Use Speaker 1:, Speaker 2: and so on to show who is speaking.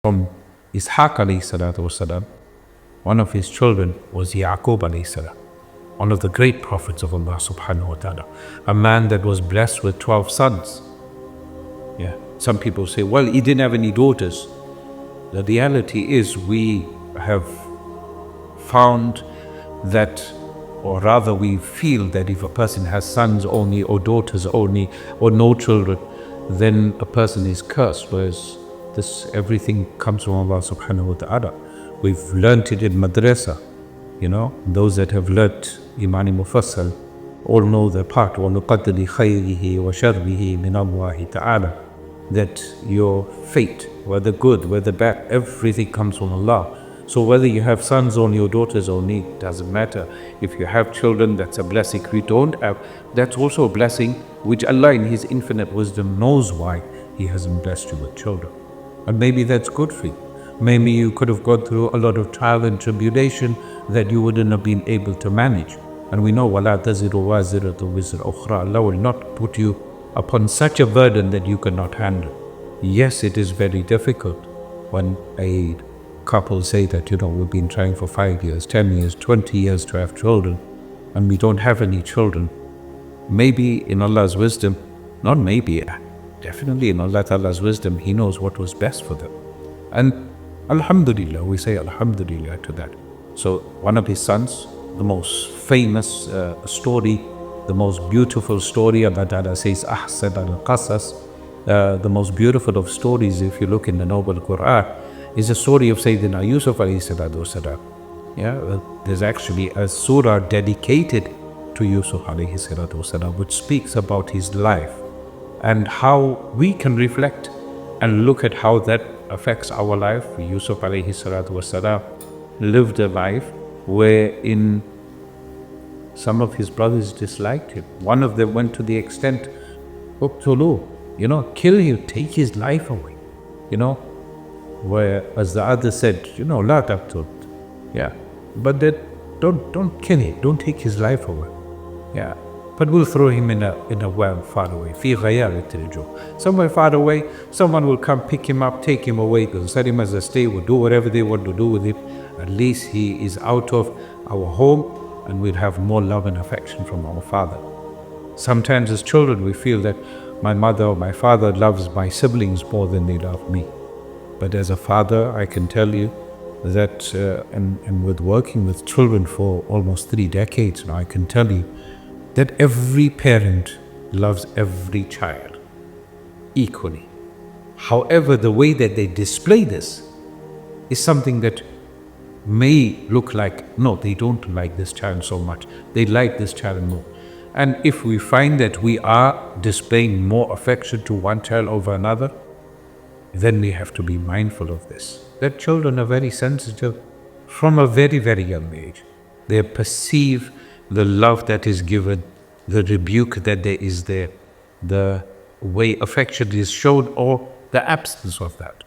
Speaker 1: From Ishaq alayhi salatu wasalam, one of his children was Yaqub alayhi salam, one of the great prophets of Allah subhanahu wa ta'ala, a man that was blessed with 12 sons. Yeah. Some people say, well, he didn't have any daughters. The reality is we have found that, or rather we feel that if a person has sons only or daughters only or no children, then a person is cursed, whereas everything comes from Allah subhanahu wa ta'ala. We've learnt it in madrasa. Those that have learnt Imani Mufassal all know their part. وَنُقَدْرِ خَيْرِهِ وَشَرِّهِ مِنَ اللَّهِ تَعَالَى. That your fate, whether good, whether bad, everything comes from Allah. So whether you have sons only or daughters only, doesn't matter. If you have children, that's a blessing. If you don't have, that's also a blessing, which Allah in His infinite wisdom knows why He hasn't blessed you with children. And maybe that's good for you. Maybe you could have gone through a lot of trial and tribulation that you wouldn't have been able to manage. And we know, وَلَا تَزِرُ وَازِرَةُ وِزْرَ أُخْرَى. Allah will not put you upon such a burden that you cannot handle. Yes, it is very difficult when a couple say that, we've been trying for 5 years, 10 years, 20 years to have children, and we don't have any children. Maybe in Allah's wisdom, not maybe, definitely in Allah Ta'ala's wisdom, He knows what was best for them. And Alhamdulillah, we say Alhamdulillah to that. So one of his sons, the most famous story, the most beautiful story, Allah Ta'ala says, Ahsan al-Qasas, the most beautiful of stories, if you look in the Noble Quran, is a story of Sayyidina Yusuf alayhi salatu wasalam. Yeah, there's actually a surah dedicated to Yusuf alayhi salatu wasalam, which speaks about his life and how we can reflect and look at how that affects our life. Yusuf alayhi salatu wasalam lived a life wherein some of his brothers disliked him. One of them went to the extent, Uqtulu, kill him, take his life away. Whereas the other said, La taqtul. Yeah. But that don't kill him, don't take his life away. Yeah. But we'll throw him in a well far away. Fi ghayar al-tirju. Somewhere far away, someone will come pick him up, take him away, they'll set him as a stay, will do whatever they want to do with him. At least he is out of our home, and we'll have more love and affection from our father. Sometimes as children we feel that my mother or my father loves my siblings more than they love me. But as a father, I can tell you that, and with working with children for almost 3 decades now, I can tell you that every parent loves every child equally. However, the way that they display this is something that may look like, no, they don't like this child so much. They like this child more. And if we find that we are displaying more affection to one child over another, then we have to be mindful of this. That children are very sensitive from a very, very young age. They perceive the love that is given, the rebuke that there is there, the way affection is shown, or the absence of that.